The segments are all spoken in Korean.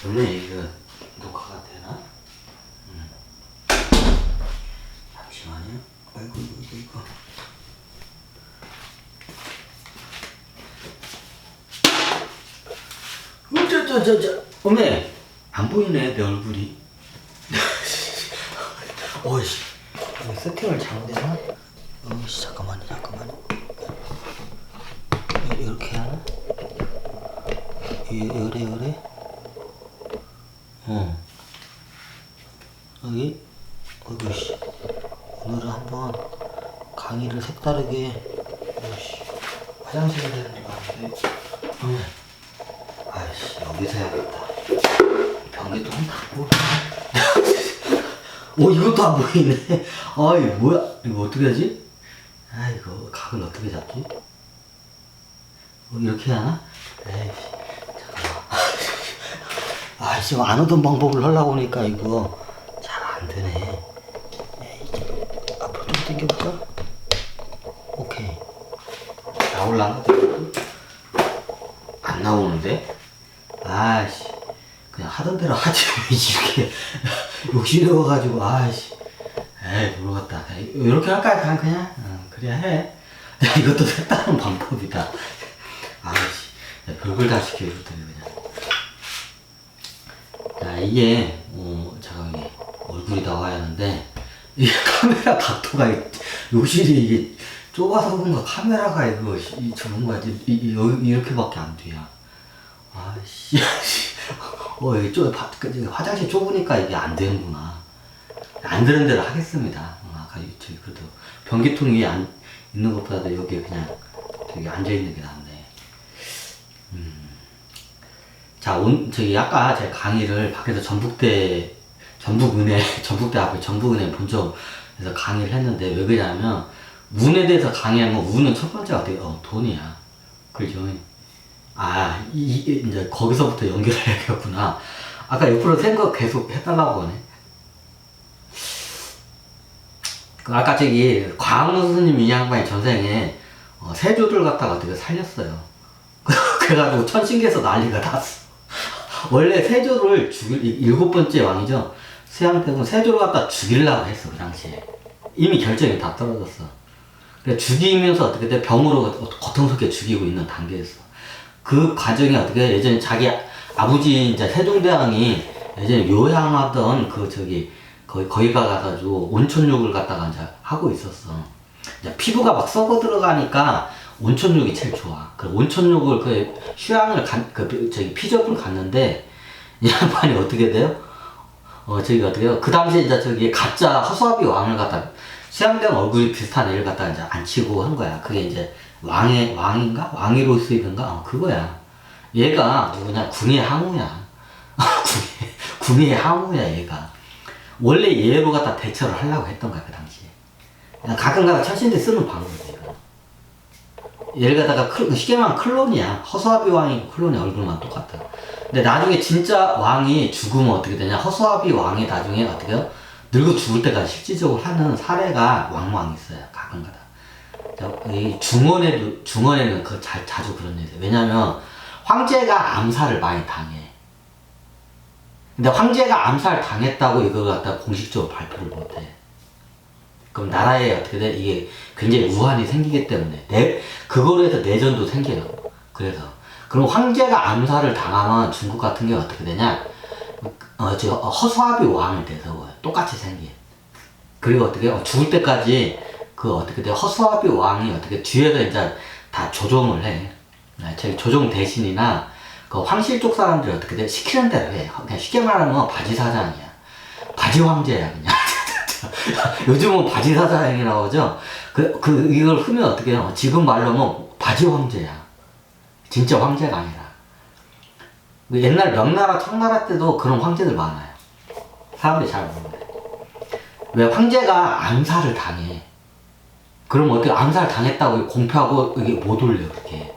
원래 이거 녹화가 되나? 잠시만요. 아이고 이거. 어메 안 보이네 내 얼굴이. 어이씨 세팅을 잘못했나? 어이씨 잠깐만요. 이렇게 하나? 요래 여기 어이씨 오늘은 한번 강의를 색다르게 어이씨 화장실에 되는 거 같은데 아이씨 여기서 해야겠다. 변기통은 다 보이네. 오 이것도 안 보이네. 아이 뭐야 이거 어떻게 하지? 아 이거 각을 어떻게 잡지? 이렇게 하나? 에이씨 잠깐만. 아이씨 안 오던 방법을 하려고 하니까 이거 잘 안 되네. 에이 앞으로 좀 당겨볼까? 오케이 나올라나? 안 나오는데? 아이씨 그냥 하던 대로 하지 왜 이렇게 욕심내어가지고 아이씨 에이 모르겠다. 이렇게 할까 그냥 그래야 해. 이것도 색다른 방법이다. 아이씨 별걸 다 시켜줬더니 그냥. 자 이게 잠깐 이게 얼굴이 나와야 하는데 이게 카메라 각도가 욕실이 이게 좁아서 그런가 카메라가 이거 저런 거지 이렇게밖에 안 돼요. 아씨 여기 화장실 좁으니까 이게 안 되는구나. 안 되는 대로 하겠습니다. 아까 저기 그래도 변기통 위에 있는 것보다도 여기 그냥 저기 앉아 있는 게 낫네. 자, 저기 아까 제가 강의를 밖에서 전북대 앞에 전북은행 본점에서 강의를 했는데 왜 그러냐면 운에 대해서 강의한 건 운은 첫 번째가 어떻게 돈이야. 그죠? 이게 이제 거기서부터 연결을 해야겠구나. 아까 옆으로 센 거 계속 해달라고 하네. 아까 저기 광우 스님 이 양반이 전생에 세조들 갖다가 어떻게 살렸어요. 그래가지고 천신계에서 난리가 났어. 원래 세조를 일곱 번째 왕이죠. 수양대군 세조를 갖다 죽이려고 했어 그 당시에. 이미 결정이 다 떨어졌어. 그래 죽이면서 어떻게 돼 병으로 고통스럽게 죽이고 있는 단계였어. 그 과정이 어떻게 예전에 자기 아버지 이제 세종대왕이 예전에 요양하던 거기 가가지고 온천욕을 갖다가 이제 하고 있었어. 이제 피부가 막 썩어 들어가니까 온천욕이 제일 좋아. 그 온천욕을 휴양을 피접을 갔는데 이 양반이 어떻게 돼요? 어떻게 해요? 그 당시에 이제 가짜 허수아비 왕을 갖다 수양대왕 얼굴이 비슷한 애를 갖다가 이제 앉히고 한 거야. 그게 이제 왕인가? 왕이로스인가? 그거야. 얘가 누구냐? 궁의 항우야. 궁의 항우야, 얘가. 원래 얘로 갖다 대처를 하려고 했던 거야, 그 당시에. 가끔가다 천신대 쓰는 방법이야, 이거. 얘를 갖다가 쉽게 말하면 클론이야. 허수아비 왕이 클론이 얼굴만 똑같아. 근데 나중에 진짜 왕이 죽으면 어떻게 되냐? 허수아비 왕이 나중에 어떻게 해요? 늙어 죽을 때까지 실질적으로 하는 사례가 왕왕 있어요, 가끔가다. 중원에는 자주 그런 일이 있어요. 왜냐면 황제가 암살을 많이 당해. 근데 황제가 암살 당했다고 이걸 갖다 공식적으로 발표를 못해. 그럼 나라에 어떻게 돼? 이게 굉장히 우환이 생기기 때문에 그거로 해서 내전도 생겨요. 그래서 그럼 황제가 암살을 당하면 중국 같은 게 어떻게 되냐? 허수아비 왕을 내세워요. 똑같이 생긴. 그리고 어떻게 죽을 때까지 어떻게 돼? 허수아비 왕이 어떻게 뒤에서 이제 다 조종을 해. 조종 대신이나 그 황실 쪽 사람들이 어떻게 돼? 시키는 대로 해. 그냥 쉽게 말하면 바지 사장이야. 바지 황제야 그냥. 요즘은 바지 사장이라고 하죠. 이걸 흐면 어떻게 해요? 지금 말로는 바지 황제야. 진짜 황제가 아니라. 옛날 명나라 청나라 때도 그런 황제들 많아요. 사람들이 잘 모르는데. 왜 황제가 암살을 당해. 그럼 어떻게 암살 당했다고 공표하고 이게 못 올려 그렇게.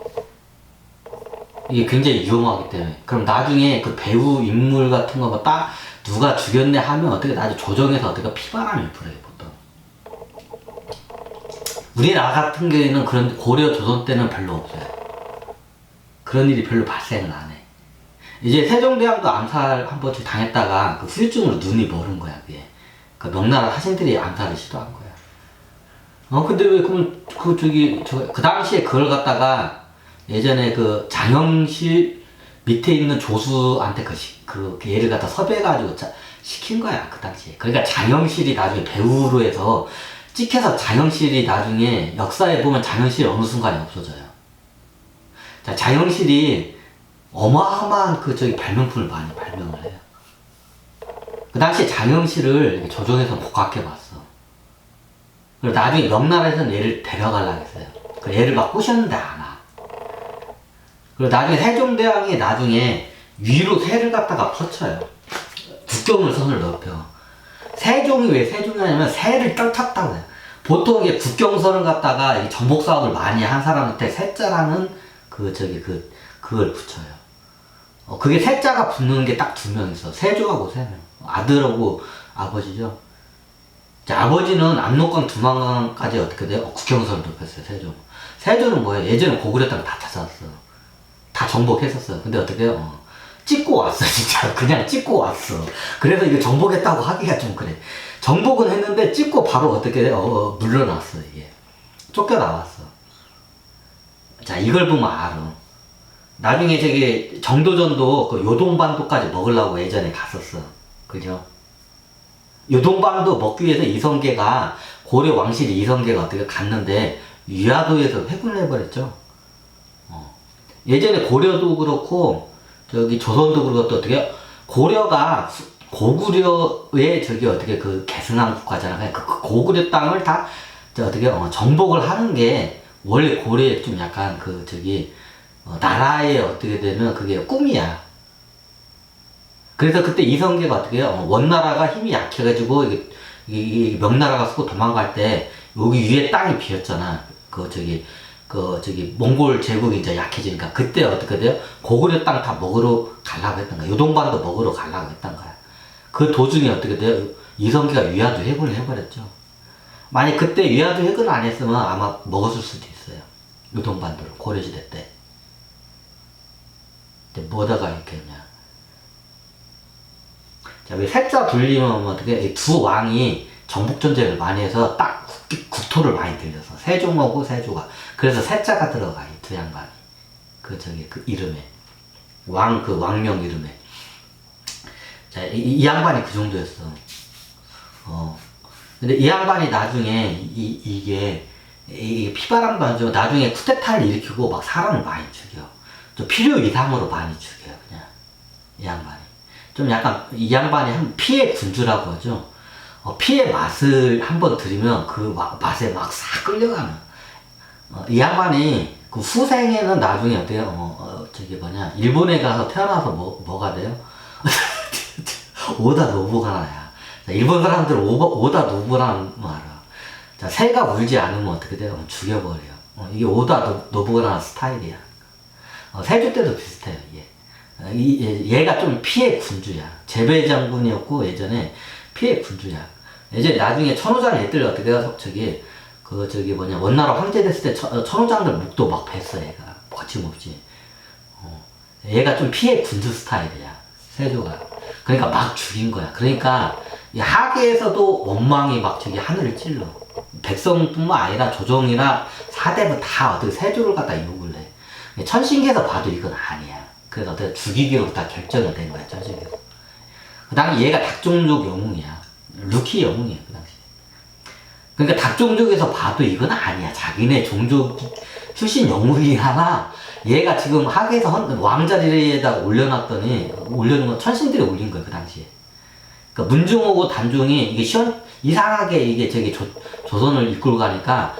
이게 굉장히 위험하기 때문에. 그럼 나중에 그 배우 인물 같은 거 딱 누가 죽였네 하면 어떻게 나중에 조정해서 어떻게 피바람이 불어요 보통. 우리나라 같은 경우에는 그런 고려 조선 때는 별로 없어요. 그런 일이 별로 발생을 안 해. 이제 세종대왕도 암살 한 번씩 당했다가 그 후유증으로 눈이 멀은 거야, 그게. 그 명나라 사신들이 암살을 시도한 거야. 근데 왜, 그러면, 그 당시에 그걸 갖다가 예전에 그 장영실 밑에 있는 조수한테 그 얘를 갖다 섭외해가지고 시킨 거야, 그 당시에. 그러니까 장영실이 나중에 배우로 해서 찍혀서 장영실이 나중에 역사에 보면 장영실이 어느 순간에 없어져요. 자, 장영실이 어마어마한 발명품을 많이 발명을 해요. 그 당시에 장영실을 조정에서 복학해봤어. 그리고 나중에 명나라에서는 얘를 데려가려고 했어요. 그 얘를 막 꼬셨는데 안 와. 그리고 나중에 세종대왕이 나중에 위로 새를 갖다가 퍼쳐요. 국경을 선을 넓혀. 세종이 왜 세종이냐면 새를 떨쳤다고 해요. 보통 이게 국경선을 갖다가 정복 사업을 많이 한 사람한테 새자라는 그걸 붙여요. 그게 새자가 붙는 게 딱 두 명 있어. 세조하고 세명. 아들하고 아버지죠. 자, 아버지는 압록강 두만강까지 어떻게 돼요? 국경선을 높였어요, 세조. 세조는 뭐예요? 예전에 고구려 땅 다 찾아왔어. 다 정복했었어요. 근데 어떻게 해요? 찍고 왔어, 진짜. 그냥 찍고 왔어. 그래서 이거 정복했다고 하기가 좀 그래. 정복은 했는데 찍고 바로 어떻게 돼요? 물러났어, 이게. 쫓겨나왔어. 자, 이걸 보면 알아. 나중에 정도전도 그 요동반도까지 먹으려고 예전에 갔었어. 그죠? 요동반도 먹기 위해서 이성계가, 고려 왕실 이성계가 어떻게 갔는데, 위화도에서 회군을 해버렸죠. 예전에 고려도 그렇고, 조선도 그렇고, 또 어떻게, 고려가, 고구려의 어떻게 계승한 국가잖아. 그 고구려 땅을 다, 어떻게, 정복을 하는 게, 원래 고려에 좀 약간 나라에 어떻게 되면 그게 꿈이야. 그래서 그때 이성계가 어떻게 해요? 원나라가 힘이 약해가지고, 명나라가 쓰고 도망갈 때, 여기 위에 땅이 비었잖아. 몽골 제국이 이제 약해지니까, 그때 어떻게 돼요? 고구려 땅 다 먹으러 가려고 했던 거야. 요동반도 먹으러 가려고 했던 거야. 그 도중에 어떻게 돼요? 이성계가 위화도 해군을 해버렸죠. 만약 그때 위화도 해군 안 했으면 아마 먹었을 수도 있어요. 요동반도를, 고려시대 때. 근데 뭐다가 이렇게 했냐. 자, 왜 세자 불리면 어떻게, 두 왕이 정복전쟁을 많이 해서 딱 국토를 많이 들려서. 세종하고 세조가. 그래서 세자가 들어가, 이 두 양반이. 그 이름에. 왕명 이름에. 자, 이 양반이 그 정도였어. 근데 이 양반이 나중에, 이게 피바람도 안 주고, 나중에 쿠데타를 일으키고 막 사람을 많이 죽여. 좀 필요 이상으로 많이 죽여요, 그냥. 이 양반이. 좀 약간, 이 양반이 한 피해 군주라고 하죠. 피해 맛을 한번 들이면 그 맛에 막 싹 끌려가는. 이 양반이 그 후생에는 나중에 어때요? 일본에 가서 태어나서 뭐가 돼요? 오다 노부가나야. 일본 사람들 오다 노부라는 말 알아. 자, 새가 울지 않으면 어떻게 돼요? 죽여버려. 이게 오다 노부가나 스타일이야. 세조 때도 비슷해요, 이게. 얘가 좀 피해 군주야. 제배 장군이었고, 예전에 피해 군주야. 예전에 나중에 천호장 애들 어떻게 해서 원나라 황제 됐을 때 천호장들 목도 막 뱄어, 얘가. 거침없이. 얘가 좀 피해 군주 스타일이야, 세조가. 그러니까 막 죽인 거야. 그러니까, 이 하계에서도 원망이 막 하늘을 찔러. 백성뿐만 아니라 조정이나 사대부 다 어떻게 세조를 갖다 욕을 해. 천신계에서 봐도 이건 아니야. 그래서 어떻게 죽이기로 다 결정이 된 거야, 천신계에서. 그 당시 얘가 닭종족 영웅이야. 루키 영웅이야, 그 당시. 그러니까 닭종족에서 봐도 이건 아니야. 자기네 종족 출신 영웅이 하나, 얘가 지금 하계에서 왕자리에다 올려놓은 건 천신들이 올린 거야, 그 당시에. 그러니까 문중호고 단종이 이게 이상하게 이게 조선을 이끌고 가니까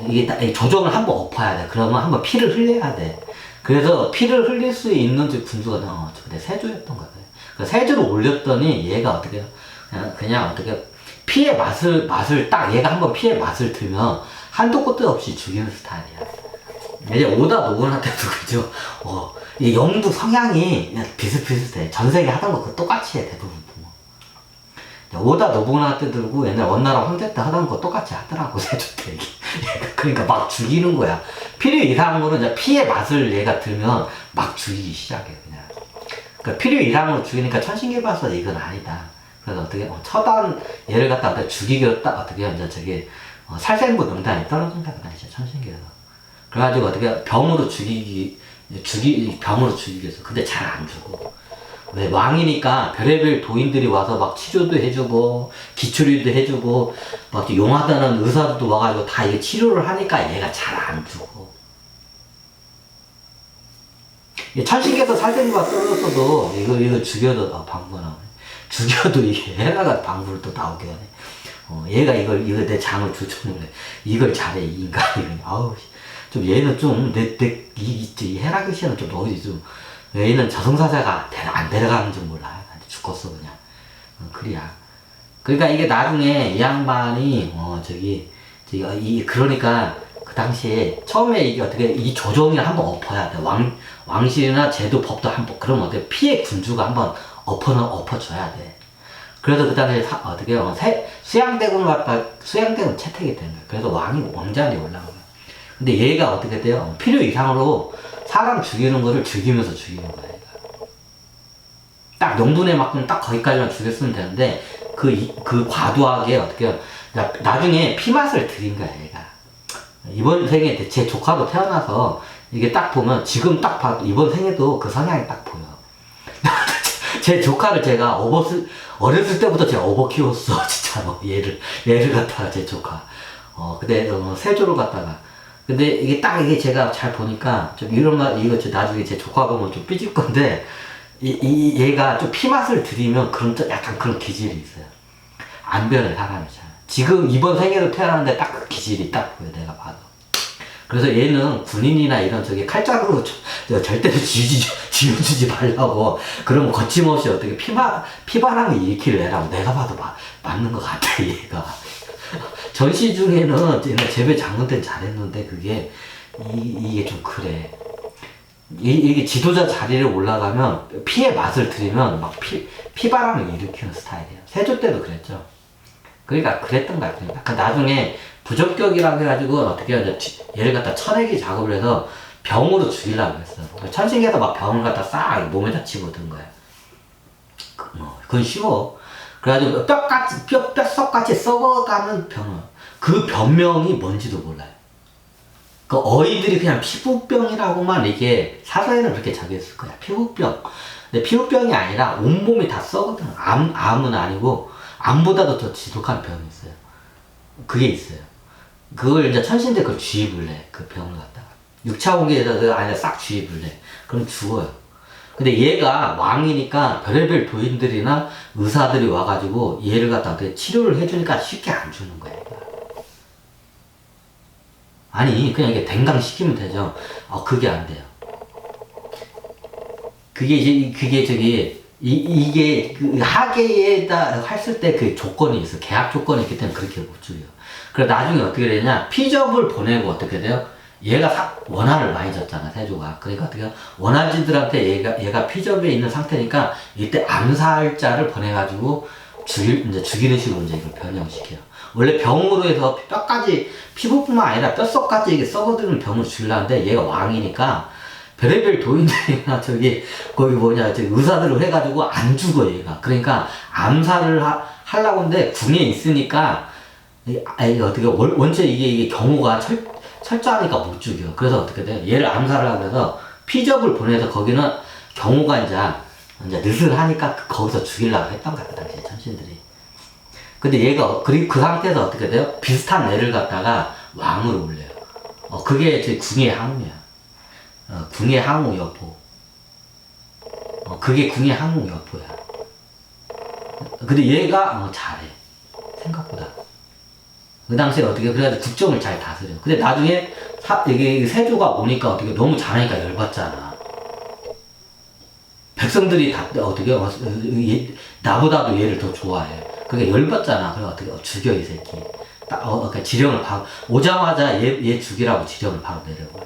이게 조정을 한번 엎어야 돼. 그러면 한번 피를 흘려야 돼. 그래서 피를 흘릴 수 있는 군주가 그때 세조였던 거야. 그래서 세조를 올렸더니 얘가 어떻게 그냥 어떻게 피의 맛을 딱 얘가 한번 피의 맛을 들면 한도 끝도 없이 죽이는 스타일이야. 이제 오다 노부나한테도 그죠. 이 영도 성향이 비슷비슷해. 전생에 하던 거 그거 똑같이 해, 대부분 보면. 오다 노부나 때 들고 옛날 원나라 황제 때 하던 거 똑같이 하더라고, 세조 때. 그러니까 막 죽이는 거야. 필요 이상으로 이제 피의 맛을 얘가 들면 막 죽이기 시작해, 그냥. 그러니까 필요 이상으로 죽이니까 천신계 봐서 이건 아니다. 그래서 어떻게 처단 얘를 갖다 죽이겠다 어떻게 이제 저기 살생부 능단이 떨어진다 그 당시에 천신계에서. 그래가지고 어떻게 병으로 병으로 죽이겠어. 근데 잘 안 죽어. 왜 왕이니까 별의별 도인들이 와서 막 치료도 해주고 기초리도 해주고 막 용하다는 의사들도 와가지고 다 이게 치료를 하니까 얘가 잘 안 죽어. 천신계에서 살생부가 떨어졌어도 이거 죽여도 방구 나오네. 죽여도 이게 헤라가 방구를 또 나오게 하네. 얘가 이걸 내 장을 조종을 해. 이걸 잘해 이 인간이. 아우 좀 얘는 좀 이 헤라크시아는 좀 어디 좀 얘는 저승사자가 안 데려가는 줄 몰라. 죽었어 그냥. 그래야. 그러니까 이게 나중에 이 양반이 그러니까 그 당시에 처음에 이게 어떻게 이 조정을 한번 엎어야 돼. 왕실이나 제도 법도 한번 그럼 어떻게 피해 군주가 한번 엎어줘야 돼. 그래서 그 당시에 어떻게 수양대군 채택이 된 거야. 그래서 왕자리 올라간 거야. 근데 얘가 어떻게 돼요? 필요 이상으로 사람 죽이는 거를 즐기면서 죽이는 거야. 얘가. 딱 명분에 맞으면 딱 거기까지만 죽였으면 되는데 그 과도하게 어떻게 나중에 피맛을 들인 거야 얘가. 이번 생에 제 조카도 태어나서 이게 딱 보면 지금 딱 봐도 이번 생에도 그 성향이 딱 보여. 제 조카를 제가 어렸을 때부터 제가 키웠어 진짜로. 얘를 갖다가 제 조카. 근데 세조를 갖다가. 근데 이게 제가 잘 보니까 좀 이런 말 이거 나중에 제 조카 보면 좀 삐질 건데 얘가 좀 피맛을 들이면 약간 그런 기질이 있어요. 안 변해 사람이 잘. 지금 이번 생에도 태어났는데 딱 그 기질이 딱 보여 내가 봐도. 그래서 얘는 군인이나 이런 칼자루로 절대로 쥐어주지 말라고. 그러면 거침없이 어떻게 피바람을 일으키를 내라고 내가 봐도 맞는 것 같아 얘가. 전시 중에는 제배 장군 때는 잘했는데 이게 좀 그래. 이게 지도자 자리를 올라가면 피의 맛을 들이면 막 피바람을 일으키는 스타일이에요. 세조 때도 그랬죠. 그러니까 그랬던 것 같아요. 그러니까 나중에 부적격이라고 해가지고 어떻게 얘를 갖다 쳐내기 작업을 해서 병으로 죽이려고 했어. 천신계에서 막 병을 갖다 싹 몸에다 집어든 거야. 그건 쉬워. 그래가지고 뼛속같이 썩어가는 병은 그 병명이 뭔지도 몰라요. 그 어이들이 그냥 피부병이라고만 이게 사서에는 그렇게 적였을 거야. 피부병. 근데 피부병이 아니라 온몸이 다 썩어든 암은 아니고 암보다도 더 지독한 병이 있어요. 그게 있어요. 그걸 이제 천신대 그걸 주입을 해. 그 병을 갖다가 6차 공개에서 안에 싹 주입을 해. 그럼 죽어요. 근데 얘가 왕이니까 별의별 도인들이나 의사들이 와가지고 얘를 갖다가 치료를 해주니까 쉽게 안 주는 거야. 아니 그냥 이게 댕강시키면 되죠. 그게 안 돼요. 이게 그 하계에다 했을 때 그 조건이 있어. 계약 조건이 있기 때문에 그렇게 못 죽여. 그래 나중에 어떻게 되냐? 피접을 보내고 어떻게 돼요? 얘가 원한을 많이 줬잖아 세조가. 그러니까 어떻게 원한지들한테 얘가 피접에 있는 상태니까 이때 암살자를 보내가지고 죽이는 식으로 이제 이걸 변형시켜요. 원래 병으로 해서 뼈까지 피부뿐만 아니라 뼛속까지 이게 썩어드는 병을 죽이려는데 얘가 왕이니까 별의별 도인들이나 거기 의사들을 해가지고 안 죽어 얘가. 그러니까 암살을 하려고 하는데 궁에 있으니까 어떻게 원체 이게 경우가 철저하니까 못 죽여. 그래서 어떻게 돼요? 얘를 암살을 하면서 피접을 보내서 거기는 경우가 이제 느슬하니까 거기서 죽이려고 했던 것 같아 당시에 천신들이. 근데 얘가 그 상태에서 어떻게 돼요? 비슷한 애를 갖다가 왕으로 올려요. 그게 제 궁의 항우야. 궁의 항우 여포. 그게 궁의 항우 여포야. 근데 얘가 잘해 생각보다. 그 당시에 어떻게 그래가지고 국정을 잘 다스려. 근데 나중에 이게 세조가 오니까 어떻게 너무 잘하니까 열받잖아. 백성들이 다 어떻게 나보다도 얘를 더 좋아해. 그게 열받잖아. 그래 어떻게 죽여 이 새끼. 그러니까 지령을 오자마자 얘 죽이라고 지령을 바로 내려고.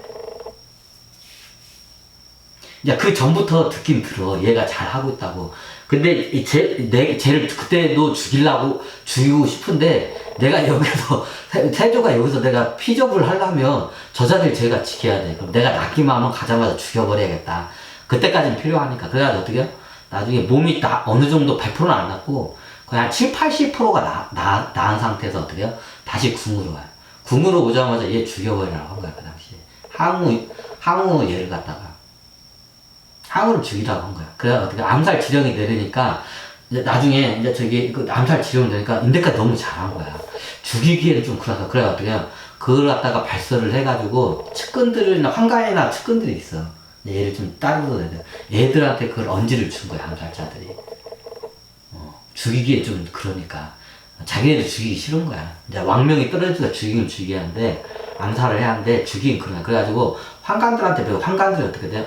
야, 그 전부터 듣긴 들어. 얘가 잘하고 있다고. 근데 쟤를 그때도 죽이고 싶은데 내가 여기서 세조가 여기서 내가 피접을 하려면 저 자리를 제가 지켜야 돼. 그럼 내가 낫기만 하면 가자마자 죽여버려야겠다. 그때까지는 필요하니까. 그래가지고 어떻게 해요? 나중에 몸이 어느 정도 100%는 안 낫고 거의 한 7, 80%가 나은 상태에서 어떻게 해요? 다시 궁으로 와요. 궁으로 오자마자 얘 죽여버리라고 한 거야, 그 당시에. 항우 얘를 갖다가. 항우를 죽이라고 한 거야. 그래, 어떻게 암살 지령이 내리니까, 이제 나중에, 이제 저기, 그 암살 지령 내니까 인대까지 너무 잘한 거야. 죽이기에는 좀 그래서, 그래, 어떻게 해요? 그걸 갖다가 발설을 해가지고, 측근들이나, 환가이나 측근들이 있어. 얘를 좀 따르고 내야 얘들한테 그걸 언지를 준 거야, 암살자들이. 죽이기에 좀 그러니까. 자기네들 죽이기 싫은 거야. 이제 왕명이 떨어지니까 죽이긴 죽여야 하는데, 암살을 해야 하는데, 죽이긴 그러냐. 그래가지고, 환관들한테 배우고, 환관들이 어떻게 돼요?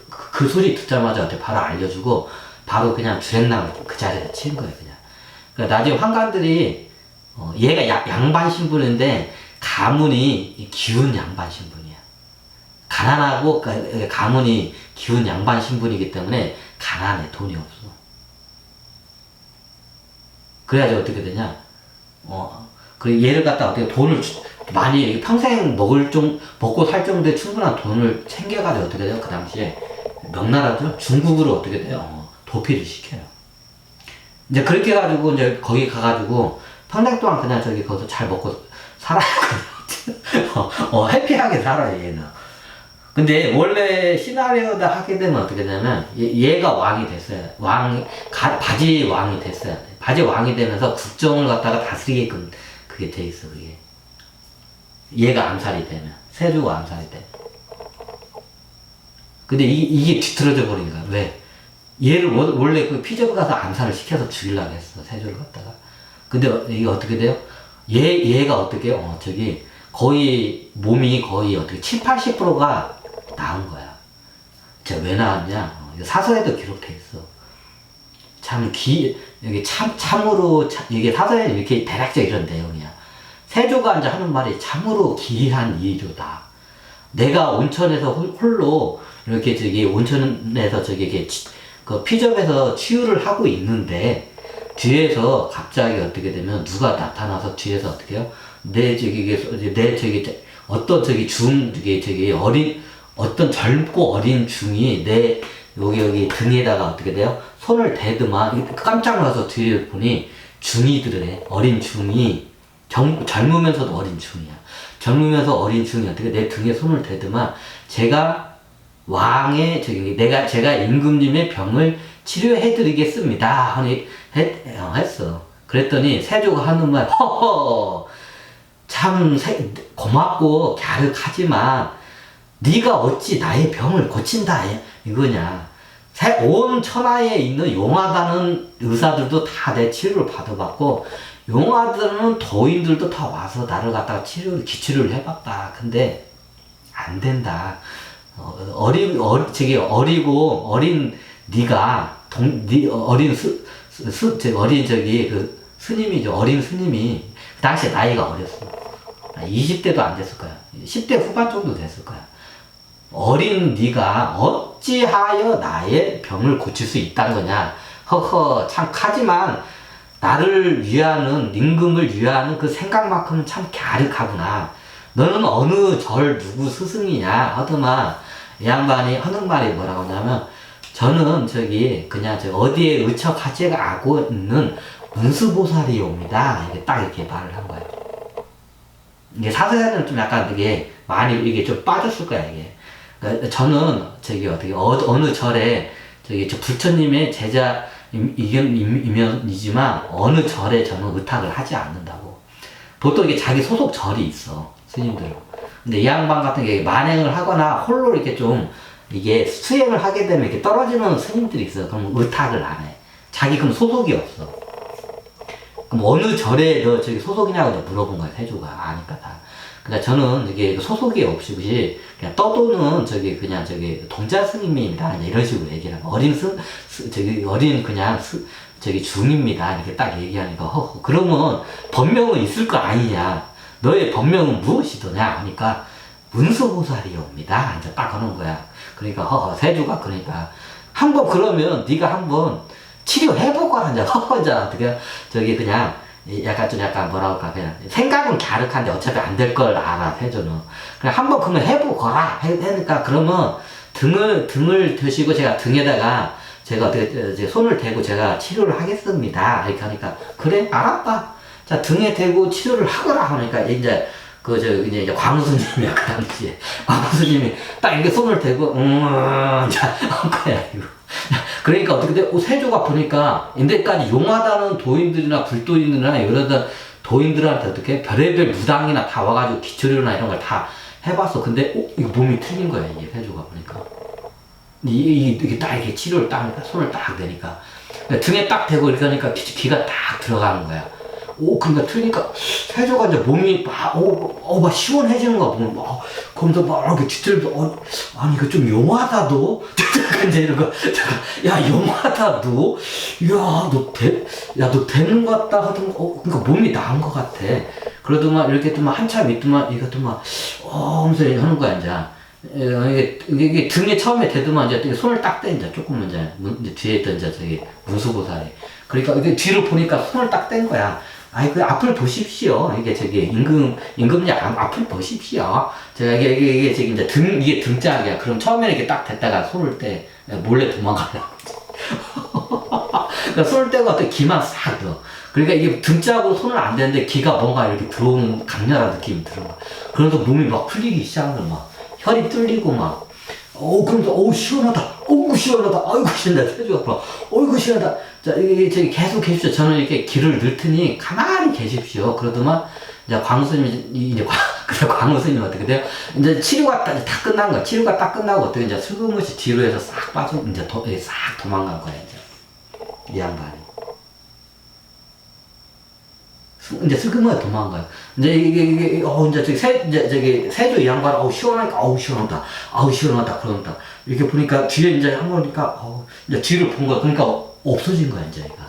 그 소리 듣자마자 어떻게 바로 알려주고, 바로 그냥 주랭랑을 그 자리에 치는 거예요, 그냥. 그러니까 나중에 환관들이, 얘가 양반 신분인데, 가문이 기운 양반 신분이야. 가난하고, 가문이 기운 양반 신분이기 때문에, 가난해, 돈이 없어. 그래야지 어떻게 되냐, 그 얘를 갖다 어떻게 돈을 많이 평생 먹고 살 정도의 충분한 돈을 챙겨가지고 어떻게 돼요? 그 당시에 명나라죠? 중국으로 어떻게 돼요? 도피를 시켜요. 이제 그렇게 해가지고 이제 거기 가가지고 평생 동안 그냥 저기 거기서 잘 먹고 살아요. 해피하게 살아요, 얘는. 근데 원래 시나리오다 하게 되면 어떻게 되냐면 얘가 왕이 됐어요. 바지 왕이 됐어야 돼. 바지 왕이 되면서 국정을 갖다가 다스리게끔 그게 돼 있어, 그게. 얘가 암살이 되면, 세조가 암살이 돼. 근데 이게 뒤틀어져 버린 거야. 왜? 얘를 원래 그 피저브 가서 암살을 시켜서 죽이려고 했어, 세조를 갖다가. 근데 이게 어떻게 돼요? 얘가 어떻게, 저기, 거의, 몸이 거의 어떻게 7, 80%가 나은 거야. 제가 왜 나왔냐? 사서에도 기록돼 있어. 여기 참으로, 이게 사서에 이렇게 대략적 이런 내용이야. 세조가 이제 하는 말이 참으로 기이한 일이다. 내가 온천에서 홀로, 이렇게 저기 온천에서 저기 이렇게 그 피접에서 치유를 하고 있는데, 뒤에서 갑자기 어떻게 되면 누가 나타나서 뒤에서 어떻게 해요? 어떤 어떤 젊고 어린 중이 여기 등에다가 어떻게 돼요? 손을 대더만 깜짝 놀라서 뒤에 보니 중이들의 어린 중이 젊으면서도 어린 중이야. 젊으면서 어린 중이 어떻게 내 등에 손을 대더만 제가 제가 임금님의 병을 치료해드리겠습니다. 했어. 그랬더니 세조가 하는 말, 허허, 참 고맙고 갸륵하지만 네가 어찌 나의 병을 고친다 이거냐. 온 천하에 있는 용하다는 의사들도 다 내 치료를 받아봤고 용하다는 도인들도 다 와서 나를 갖다가 기치료를 해봤다. 근데 안 된다. 어리고 어린 네가 스님이죠. 어린 스님이 그 당시에 나이가 어렸어. 20대도 안 됐을 거야. 10대 후반 정도 됐을 거야. 어린 네가 어찌하여 나의 병을 고칠 수 있다는 거냐. 허허, 참 하지만 나를 위하는, 임금을 위하는 그 생각만큼은 참 갸륵하구나. 너는 어느 절 누구 스승이냐 하더만 이 양반이 하는 말이 뭐라고 하냐면 저는 그냥 어디에 의척하지 않고 있는 문수보살이옵니다. 이게 딱 이렇게 말을 한 거예요. 이게 사서에는 좀 약간 이게 많이 이게 좀 빠졌을 거야, 이게. 그러니까 저는 어느 절에 저 부처님의 제자이면이지만 어느 절에 저는 의탁을 하지 않는다고. 보통 이게 자기 소속 절이 있어, 스님들은. 근데 이 양반 같은 게 만행을 하거나 홀로 이렇게 좀 이게 수행을 하게 되면 이렇게 떨어지는 스님들이 있어. 그럼 의탁을 안 해. 자기 그럼 소속이 없어. 그럼 어느 절에 너 소속이냐고 물어본 거야, 세조가. 아니까 다. 그러니까 저는 이게 소속이 없이 그냥 떠도는 그냥 동자 스님입니다. 이런 식으로 얘기를 하고 어린 그냥 중입니다. 이렇게 딱 얘기하니까 허허, 그러면 법명은 있을 거 아니냐. 너의 법명은 무엇이더냐 하니까 문수보살이옵니다. 이제 딱 하는 거야. 그러니까 허허, 세조가 그러니까 한번 그러면 네가 한번 치료해보거라. 이제 허허, 이제 어떻게 그냥 약간 뭐라고 할까, 그냥 생각은 갸륵한데 어차피 안 될 걸 알아, 세조는. 그냥 한번 그러면 해보거라 하니까 그러면 등을 드시고 제가 등에다가 제가 어떻게 이제 손을 대고 제가 치료를 하겠습니다. 이렇게 하니까 그래 알았다. 자 등에 대고 치료를 하거라 하니까 이제 그 저 이제 광우 스님이야 그 당시에 광우 스님이 딱 이렇게 손을 대고 자 한 거야 이거. 그러니까 어떻게 돼? 세조가 보니까 인데까지 용하다는 도인들이나 불도인들이나 여러 도인들한테 어떻게 별의별 무당이나 다 와가지고 기초료나 이런 걸 다 해봤어. 근데 이거 몸이 틀린 거야 이게 세조가 보니까. 이게 딱 이렇게 치료를 딱 하니까 손을 딱 대니까 등에 딱 대고 이렇게 하니까 기가 딱 들어가는 거야. 그러니까 틀리니까 세조가 이제 몸이 막 시원해지는 거야. 보면 그러면서 막 이렇게 뒤틀면서 아니 이거 좀 용하다도 이제 이런 거 야 용하다도 너 되는 것 같다 하더만 그러니까 몸이 나은 것 같아. 그러더만 이렇게 또 막 한참 있더만 이것도 막 하면서 하는 거야 이제. 이게 등에 처음에 대더만 이제 손을 딱 대, 이제 조금 이제 뒤에 있던 이제 저기 문수보살이. 그러니까 이게 뒤로 보니까 손을 딱 뗀 거야. 아이, 그 앞을 보십시오. 이게 저기 임금님 앞을 보십시오. 제가 이게 저기 이제 이게 등짝이야. 그럼 처음에는 이렇게 딱 댔다가 손을 떼. 몰래 도망가려고. 그러니까 손을 떼고 어떻게 기만 싹 넣어. 그러니까 이게 등짝으로 손을 안 대는데 기가 뭔가 이렇게 들어오는 강렬한 느낌이 들어. 그래서 몸이 막 풀리기 시작하는 막. 혈이 뚫리고 막, 그러면서, 시원하다. 시원하다. 아이고, 시원하다. 세조가 어이구, 시원하다. 자, 이게, 저기 계속 계십시오. 저는 이렇게 길을 넣더니 가만히 계십시오. 그러더만, 이제 광우스님이, 그래, 광우스님 어떻게 돼요? 이제 치료가 다 끝난 거야. 치료가 딱 끝나고 어떻게 이제 슬그머시 뒤로 해서 싹 빠져, 이제 싹 도망간 거야, 이제. 이 양반이. 이제 슬그머니 도망가요. 이제 이제 저기 저기 세조 이 양반, 시원하니까, 시원하다. 시원하다. 그런다. 이렇게 보니까 뒤에 이제 한 번 보니까, 이제 뒤를 본 거야. 그러니까 없어진 거야, 이제 얘가.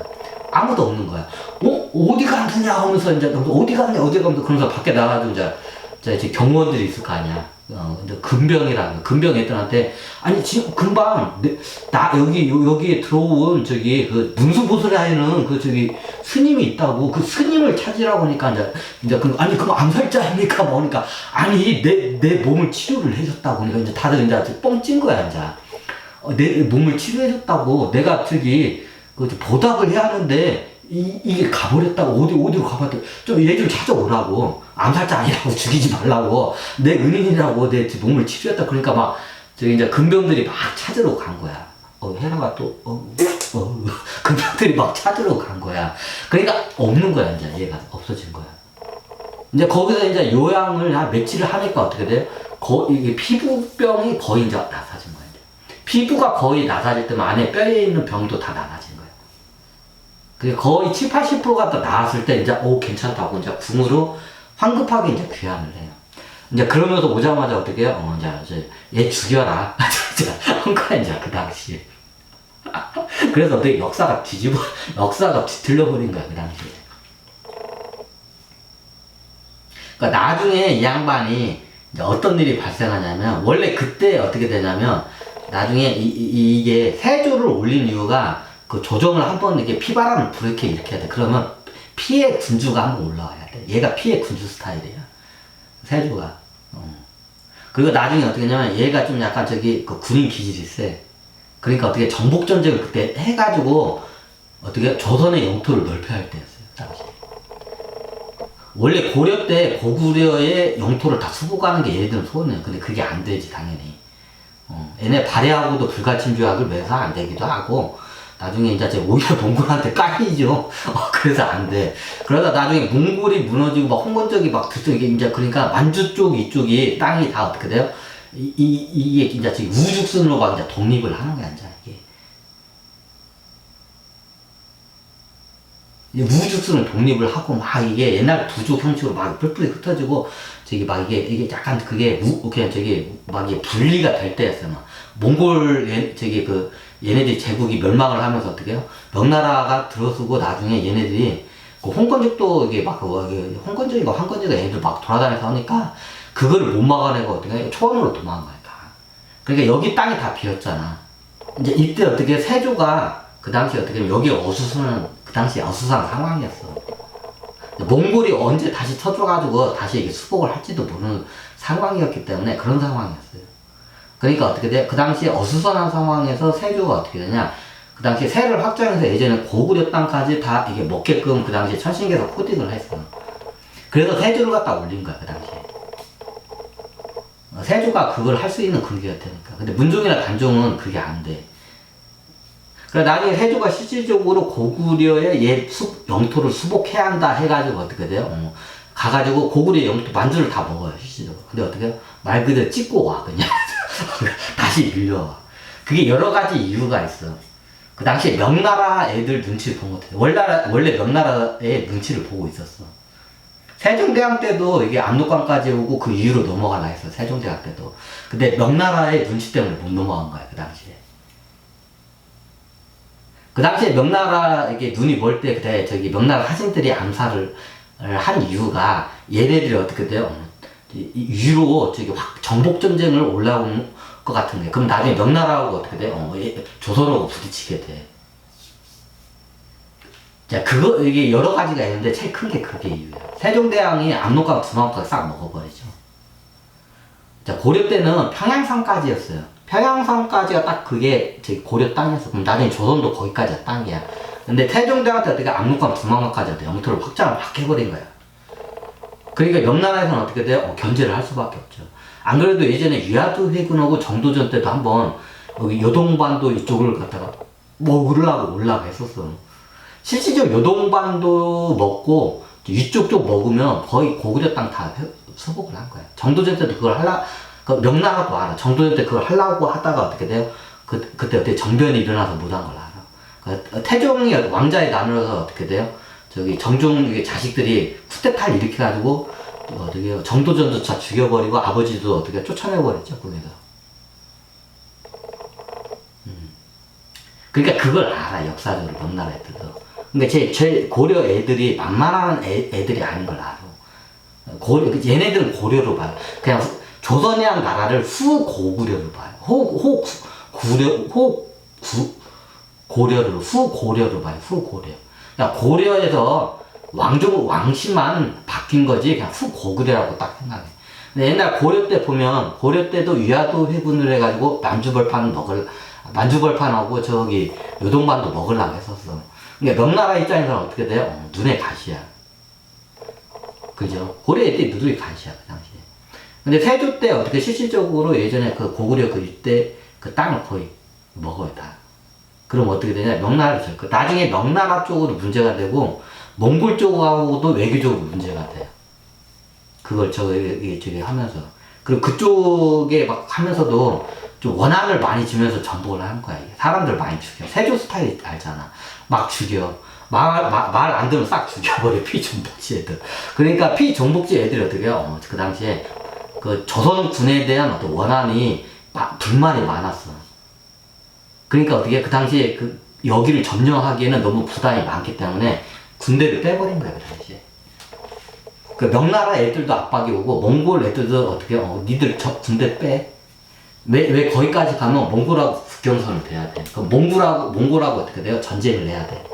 아무도 없는 거야. 어디 가느냐 하면서 이제, 어디 가느냐, 그러면서 밖에 나가도 이제 경호원들이 있을 거 아니야. 근데 근병 애들한테, 아니, 지금 금방, 여기에 들어온 그 문수보살에는 저기 스님이 있다고, 그 스님을 찾으라고 하니까, 아니, 그럼 암살자입니까? 그러니까, 아니, 내 몸을 치료를 해줬다고. 그러니까 이제 다들 이제 뻥 찐 거야, 이제. 내 몸을 치료해줬다고. 내가 보답을 해야 하는데, 이게 가버렸다고. 어디로 가봤다. 좀 얘 좀 찾아오라고. 암살자 아니라고, 죽이지 말라고. 내 은인이라고, 내 몸을 치료했다. 그러니까 막, 이제 근병들이 막 찾으러 간 거야. 헤라가 또, 근병들이 막 찾으러 간 거야. 그러니까 없는 거야, 이제. 얘가 없어진 거야. 이제 거기서 이제 요양을 한 며칠을 하니까 어떻게 돼요? 이게 피부병이 거의 이제 나사진 거야. 피부가 거의 나사질 때면 안에 뼈에 있는 병도 다 나사진 거야. 그게 거의 7, 80%가 다 나았을 때 이제 괜찮다고 이제 궁으로 황급하게 이제 귀환을 해요. 이제 그러면서 오자마자 어떻게 해요? 이제 얘 죽여라. 한 거야 이제 그 당시에. 그래서 어떻게 역사가 뒤틀려버린 거야 그 당시에. 그러니까 나중에 이 양반이 이제 어떤 일이 발생하냐면 원래 그때 어떻게 되냐면 나중에 이게 세조를 올린 이유가 그 조정을 한번 이렇게 피바람을 불게 일으켜야 돼. 그러면 피해 군주가 한번 올라와야 돼. 얘가 피해 군주 스타일이야. 세조가. 그리고 나중에 어떻게 하냐면 얘가 좀 약간 그 군인 기질이 세. 그러니까 어떻게 정복전쟁을 그때 해가지고 어떻게 조선의 영토를 넓혀야 할 때였어요. 당시. 원래 고려 때 고구려의 영토를 다 수복하는 게 얘네들은 소원이에요. 근데 그게 안 되지 당연히. 얘네 발해하고도 불가침주약을 외서 안 되기도 하고 나중에 이제 오히려 몽골한테 깔리죠. 그래서 안 돼. 그러다 나중에 몽골이 무너지고 막 홍건적이 막 이게 이제 그러니까 만주 쪽 이쪽이 땅이 다 어떻게 돼요? 이게 이제 우죽순으로 막 이제 독립을 하는 거야, 이제 이게. 우죽순을 독립을 하고 막 이게 옛날 부족 형식으로 막 뿔뿔이 흩어지고 막 이게 약간 그게 그냥 막 이게 분리가 될 때였어요. 막 몽골 얘네들이 제국이 멸망을 하면서 어떻게 해요? 명나라가 들어서고 나중에 얘네들이 그 홍건적도 이게 막 홍건적이가 황건적이가 얘네들 막 돌아다니면서 하니까 그거를 못 막아내고 어떻게 해요? 초원으로 도망간 거야. 그러니까 여기 땅이 다 비었잖아. 이제 이때 어떻게 세조가 그 당시에 어떻게 하면 여기 어수선은 그 당시에 어수선한 상황이었어. 몽골이 언제 다시 쳐줘가지고 다시 이게 수복을 할지도 모르는 상황이었기 때문에 그런 상황이었어요. 그러니까 어떻게 돼? 그 당시에 어수선한 상황에서 세조가 어떻게 되냐? 그 당시에 세를 확장해서 예전에 고구려 땅까지 다 이게 먹게끔 그 당시에 천신계에서 코딩을 했어. 그래서 세조를 갖다 올린 거야, 그 당시에. 세조가 그걸 할 수 있는 근기였다니까. 근데 문종이나 단종은 그게 안 돼. 그래 나중에 세조가 실질적으로 고구려의 영토를 수복해야 한다 해가지고 어떻게 돼요? 가가지고 고구려 영토 만주를 다 먹어요, 실질적으로. 근데 어떻게 해요? 말 그대로 찍고 와, 그냥. 다시 밀려와. 그게 여러 가지 이유가 있어. 그 당시에 명나라 애들 눈치를 본 것 같아요. 원래 명나라의 눈치를 보고 있었어. 세종대왕 때도 이게 압록강까지 오고 그 이후로 넘어가나 했어, 세종대왕 때도. 근데 명나라의 눈치 때문에 못 넘어간 거야, 그 당시에. 그 당시에 명나라 이게 눈이 멀 때 그때 저기 명나라 하신들이 암살을 한 이유가 얘네들이 어떻게 돼요? 위로 저기 확 정복 전쟁을 올라온 것 같은 게 그럼 나중에 명나라하고 어떻게 돼요? 조선하고 부딪히게 돼. 자, 이게 여러 가지가 있는데 제일 큰 게 그게 이유예요. 세종대왕이 압록강 두만강 싹 먹어버리죠. 자, 고려 때는 평양성까지였어요. 평양성까지가 딱 그게 저기 고려 땅이었어. 그럼 나중에 조선도 거기까지가 땅이야. 근데 세종대왕 때 어떻게 압록강 두만강까지 영토를 확장을 막 해버린 거야. 그러니까 명나라에서는 어떻게 돼요? 견제를 할 수밖에 없죠. 안 그래도 예전에 위화도 회군하고 정도전 때도 한번 여기 요동반도 이쪽을 갖다가 먹으려고 올라갔었어. 실질적으로 요동반도 먹고 위쪽 쪽 먹으면 거의 고구려 땅 다 수복을 한 거야. 정도전 때도 그걸 명나라도 알아. 정도전 때 그걸 하려고 하다가 어떻게 돼요? 그때 어떻게 정변이 일어나서 못한 걸 알아. 태종이 왕자에 나누어서 어떻게 돼요? 저기 정종 자식들이 쿠데타를 일으켜가지고 어떻게 정도전조차 죽여버리고 아버지도 어떻게 쫓아내버렸죠, 거기서. 그러니까 그걸 알아, 역사적으로 명나라 애들도. 그러니까 제 고려 애들이 만만한 애들이 아닌 걸 알아. 얘네들은 고려로 봐요. 그냥 조선이란 나라를 후고구려로 봐요. 후고려로 봐요. 후고려. 그러니까 고려에서 왕씨만 바뀐 거지 그냥 후고구려라고 딱 생각해. 근데 옛날 고려 때 보면 고려 때도 위화도 회군을 해가지고 만주벌판하고 저기 요동반도 먹으려고 했었어. 그러니까 명나라 입장에서는 어떻게 돼요? 눈에 가시야. 그죠? 고려 애들이 눈에 가시야, 그 당시에. 근데 세조 때 어떻게 실질적으로 예전에 그 고구려 그 이때 그 땅을 거의 먹어요, 다. 그럼 어떻게 되냐? 명나라를 줄 거. 나중에 명나라 쪽으로 문제가 되고, 몽골 쪽하고도 외교적으로 문제가 돼요. 그걸 저기 하면서. 그리고 그쪽에 막 하면서도 좀 원한을 많이 주면서 전복을 하는 거야. 이게. 사람들 많이 죽여. 세조 스타일 알잖아. 막 죽여. 말 안 들으면 싹 죽여버려. 피정복지 애들. 그러니까 피정복지 애들이 어떻게 해요? 그 당시에 그 조선군에 대한 어떤 원한이 불만이 많았어. 그러니까 어떻게 그 당시에 여기를 점령하기에는 너무 부담이 많기 때문에 군대를 빼버린 거야, 그 당시에. 그 명나라 애들도 압박이 오고 몽골 애들도 어떻게 니들 군대 빼. 왜 거기까지 가면 몽골하고 국경선을 대야 돼. 그럼 몽골하고 어떻게 돼요? 전쟁을 해야 돼.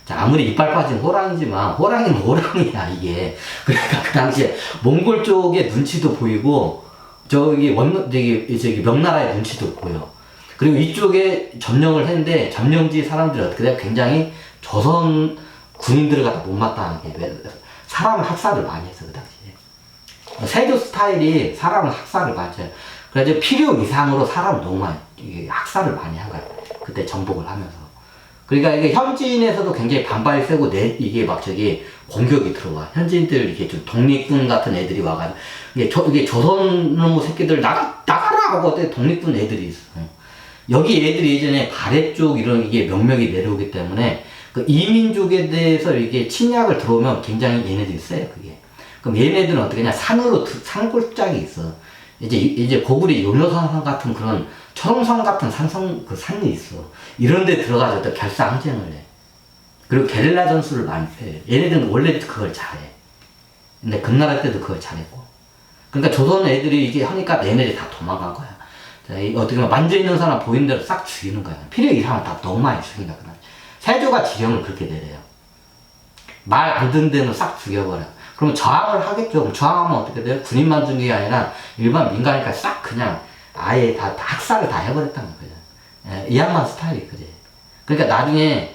자, 아무리 이빨 빠진 호랑이지만 호랑이는 호랑이야, 이게. 그러니까 그 당시에 몽골 쪽의 눈치도 보이고 저기 명나라의 눈치도 보여. 그리고 이쪽에 점령을 했는데 점령지 사람들이 어떻게 돼요? 굉장히 조선 군인들을 갖다 못마땅한 게 왜 사람을 학살을 많이 했어, 그 당시에. 세조 스타일이 사람을 학살을 많이 해요. 그래서 필요 이상으로 사람을 너무 많이 학살을 많이 한 거야. 그때 정복을 하면서. 그러니까 이게 현지인에서도 굉장히 반발이 세고 이게 막 공격이 들어와. 현지인들 이게 좀 독립군 같은 애들이 와가지고 이게 조선 놈의 새끼들 나가라 하고 독립군 애들이 있어. 여기 애들이 예전에 발해 쪽 이런 이게 명명이 내려오기 때문에 그 이민족에 대해서 이게 침략을 들어오면 굉장히 얘네들이 세요, 그게. 그럼 얘네들은 어떻게 하냐, 산골짜기 있어. 이제 고구려 용효산 같은 그런 철옹산 같은 산이 있어. 이런 데 들어가서 또 결사항쟁을 해. 그리고 게릴라 전술을 많이 펴요. 얘네들은 원래 그걸 잘해. 근데 금나라 때도 그걸 잘했고. 그러니까 조선 애들이 이게 하니까 얘네들이 다 도망간 거야. 자, 어떻게 보면 만져있는 사람 보이는 대로 싹 죽이는 거야. 필요 이상은 다 너무 많이 죽인다. 세조가 지령을 그렇게 내려요. 말 안 듣는 데는 싹 죽여버려. 그럼 저항을 하겠죠. 그럼 저항하면 어떻게 돼요? 군인만 죽인 게 아니라 일반 민간인까지 싹 그냥 아예 다 학살을 다 해버렸다는 거죠. 이 양반 스타일이 그래. 그러니까 나중에